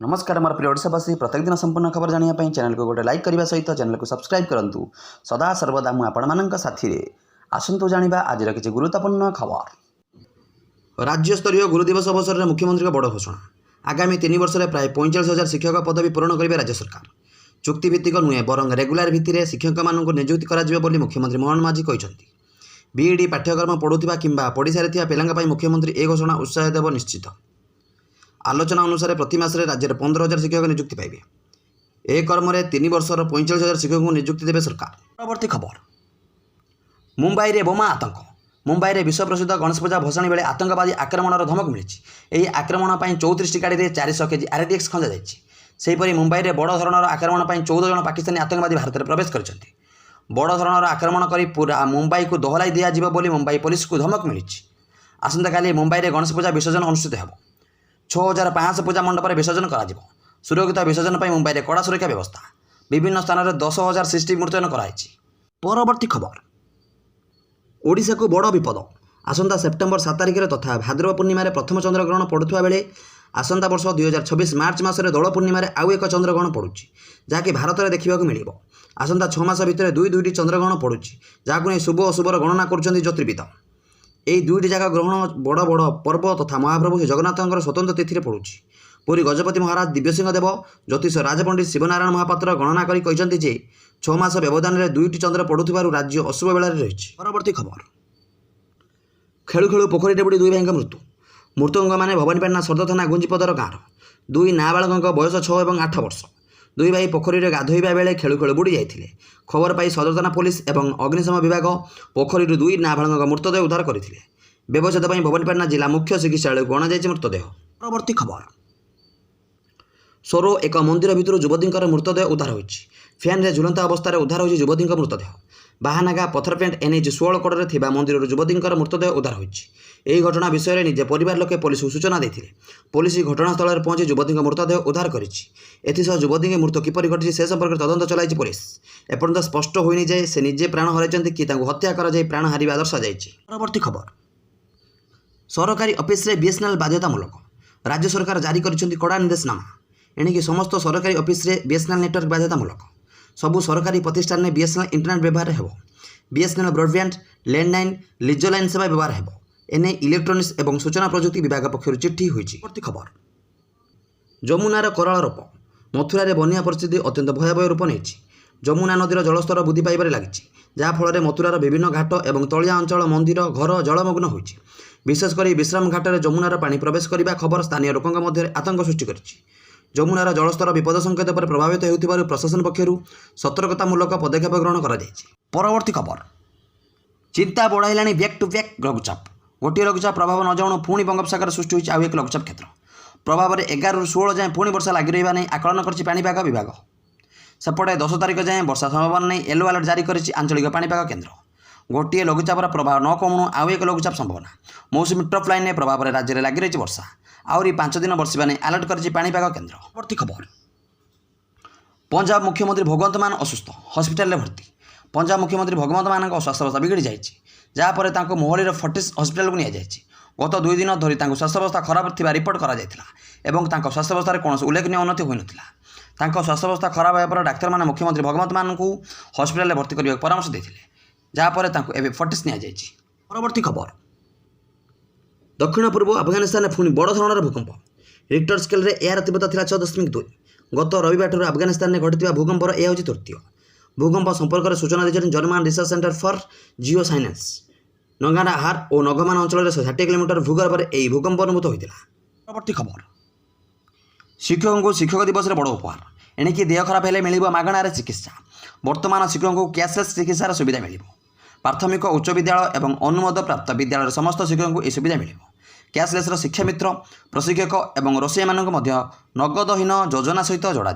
नमस्कार मोर प्रिय ओडिशावासी प्रत्येक दिन संपूर्ण खबर जानापी चैनल को गोटे लाइक करने सहित चैनल को सब्सक्राइब करूँ। सदा सर्वदा मुझे साथी आसतु जाना आज किसी गुरुत्वपूर्ण खबर। राज्यस्तरीय गुरु दिवस अवसर में मुख्यमंत्री बड़ घोषणा। आगामी 3 वर्ष में प्राय 45,000 शिक्षक पदवी पूरण करेंगे राज्य सरकार। चुक्तिभित्तिक नुहे बरं रेगुलार भित्ति में शिक्षक मानक नियुक्ति कर मुख्यमंत्री मोहन माझी कहते। बीईडी पाठ्यक्रम पढ़ुवा कि पढ़ी सारी पिला मुख्यमंत्री ए घोषणा उत्साह देव निश्चित। आलोचना अनुसार प्रति मास राज्य में 15,000 शिक्षक नियुक्ति पाइबे। ए कर्म 3 वर्षर 45,000 शिक्षक को नियुक्ति देवे सरकार। परवर्ती खबर। मुंबई में बोमा आतंक। मुंबई में विश्व प्रसिद्ध गणेश पूजा भसाणी बेले आतंकवादी आक्रमणर धमक मिली। यह आक्रमण पर 34 गाड़ी में 400 केजी आरडीएक्स खंजा जाहीपरि मुंबई में बड़ धरणर आक्रमण पर 14 जन पाकिस्तानी आतंकवादी भारत में प्रवेश कर बड़ धरणर आक्रमण कर पूरा मुंबई को दोहलाई दिज्व मुंबई पुलिस को धमक मिली। आसंता काली मुंबई में गणेश पूजा विसर्जन अनुष्ठित हो। 6,500 पूजा मंडप में विसर्जन कर सुरक्षित विसर्जन पर मुंबई में कड़ा सुरक्षा व्यवस्था। विभिन्न स्थान में 10,000 सिस्टम मुतयन कराई। परवर्ती खबर। ओडिशा को बड़ विपद। आसंता सेप्टेम्बर 7 तारिख तथा भाद्रव पूर्णिमा प्रथम चंद्रग्रहण पड़ुवा बेले आसंता वर्ष 2026 मार्च मासरे दोल पूर्णिमा आउ एक चंद्रग्रहण पड़ुछि जहाँकि भारत में देखा मिल। आसंता 6 मास भितर दुईटी चंद्रग्रहण पड़ुछि जहाँकु नहीं शुभ अशुभर गणना कर ज्योतिर्विद। यही दुईटी जगह ग्रहण बड़ बड़ पर्व तथा महाप्रभु श्री जगन्नाथ स्वतंत्र तिथि पड़ुछि। पुरी गजपति महाराज दिव्यसिंह देव ज्योतिष राजपंडित शिवनारायण महापात्र गणना कर 6 मास व्यवधान में दुईटी चंद्र पड़ुथिबारु राज्य अशुभ बेला रही। परवर्ती खबर। खेलु खेलु पोखरी बुड़ी 2 भाई मृत्यु। मृतक मैंने भवानीपाटना सर्द थाना गुंजीपदर गाँव 2 नाबालक बयस 6 और 8 वर्ष। 2 भाई पोखरी में गाधोइबा बेले खेलु खेलु बुड़ी जाते। खबर पाई सदर थाना पुलिस और अग्निशम विभाग पोखरी 2 नाबालक मृतदेह उद्धार करते। व्यवच्छेद भवानीपाटना जिला मुख्य चिकित्सालय को अणाई मृतदेह। परवर्ती खबर। सोरो एक मंदिर भितर युवती मृतदेह उद्धार होइछि। फैन रे झुलंता अवस्था उद्धार होइछि युवती मृतदेह। बाहानागा पथरपेंट एनएच 16 कड़े थिबा मंदिर युवती मृतदेह उद्धार होइछि। यही घटना विषय में निजे परिवार लोके पुलिस को सूचना देते। पुलिस घटनास्थल में पहुंची युवती मृतदेह उद्धार करिछि। युवती की मृत्यु किपरि घटी से संपर्क तदंत चलाई पुलिस। एपर्यंत स्पष्ट होइनि जे से निजे प्राण हराइछन्ति कि तांको हत्या करा जाय प्राण हारिबा दर्शाଯାଇଛି। परवर्ती खबर। सरकारी ऑफिस रे बीएसएनएल बाध्यतामूलक। राज्य सरकार जारी करिसेंति कड़ा निर्देशनामा। एणिकी समस्त सरकारी ऑफिस रे बीएसएनएल नेटवर्क बाध्यतामूलक। सबु सरकारी प्रतिष्ठान में बीएसएनएल इंटरनेट व्यवहार हेबो। BSNL broadband landline Lijo line सेवा व्यवहार हेबो। एने इलेक्ट्रोनिक्स एवं सूचना प्रजुक्ति विभाग पक्षर चिट्ठी होइछि। परवर्ती खबर। जमुनार कराल रूप। मथुरा रे बन्या परिस्थिति अत्यंत भयावह रूप नेछि। जमुना नदीर जलस्तर वृद्धि पाइबारे लागिछि जहाँफल मथुरार विभिन्न घाट और तलिया अंचल मंदिर घर जलमग्न होइछि। विशेषकर विश्राम घाट में जमुनार पानी प्रवेश करने खबर स्थानीय लोकों मध्य आतंक सृष्टि करिछि। जमुनार जलस्तर विपद संकेत पर प्रभावित होउथिबारु प्रशासन पक्षर सतर्कतामूलक पदक्षेप ग्रहण करा जायछि। परवर्ती खबर। चिंता बढ़ाइलाणी बैक टू बैक लघुचाप। गोटे लघुचाप प्रभाव न जाणु पुणी बंगोपसागर सृष्टि होइछि आउ एक लघुचाप क्षेत्र। प्रभाव में 11 ରୁ 16 जाए पुणी वर्षा लगी रहा नहीं आकलन करिछि पाणीपाग विभाग। सेपटे 10 तारिख जाए वर्षा संभावना नहीं येलो अलर्ट जारी करिछि आंचलिक पाणीपाग केन्द्र। गोटे लघुचापर प्रभाव न कमु आउ एक लघुचाप संभावना। मौसुमी ट्रफ लाइन प्रभाव में राज्य में लगी रही वर्षा आहरी 5 दिन बर्षा नहीं अलर्ट करिछि पाणीपाग केन्द्र। परवर्ती खबर। पंजाब मुख्यमंत्री भगवंत मान असुस्थ हस्पिटाल में भर्ती। पंजाब मुख्यमंत्री भगवंत मान स्वास्थ्यावस्था बिगड़ी जाइछि जहाँपर मोहालीर फोर्टिस हस्पिटाल को निया गत 2 दिन धरी स्वास्थ्यावस्था खराब थिबा रिपोर्ट करा जायतिला एवं स्वास्थ्यावस्था कौन उल्लेखनीय उन्नति होइनथिला। स्वास्थ्यावस्था खराब होगा पर डाक्तर मैंने मुख्यमंत्री भगवंत मान को हस्पिटाल में भर्ती करने परामर्श देते जहाँपर एवं फोर्टिस नि। परवर्ती खबर। दक्षिण पूर्व अफगानिस्तान पुणी बड़ धरणर भूकंप। रिक्टर स्केल रे एयार तीव्रता थिला 6.2। गत रविवार ठार अफगानिस्तान में घटिया भूकंपर यह हूँ तृतीय। भूकंप संपर्क में सूचना देते German research centre for geoscience. नगानाहार और नगमान अंचल 60 किलोमीटर भूगर्भ में यह भूकंप अनुभूत होता। परवर्ती खबर। शिक्षकों को शिक्षक दिवस बड़ उपहार। एणिकी देह खराब हेले मिलिबो मागणार चिकित्सा। वर्तमान शिक्षकों को कैशलेस चिकित्सार सुविधा मिलिबो। प्राथमिक उच्च विद्यालय और अनुमोद प्राप्त विद्यालय समस्त शिक्षकों को यह सुविधा मिलिबो। कैशलेस शिक्षा मित्र प्रशिक्षक और रोषेया मानक नगदहीन योजना सहित जोड़ा।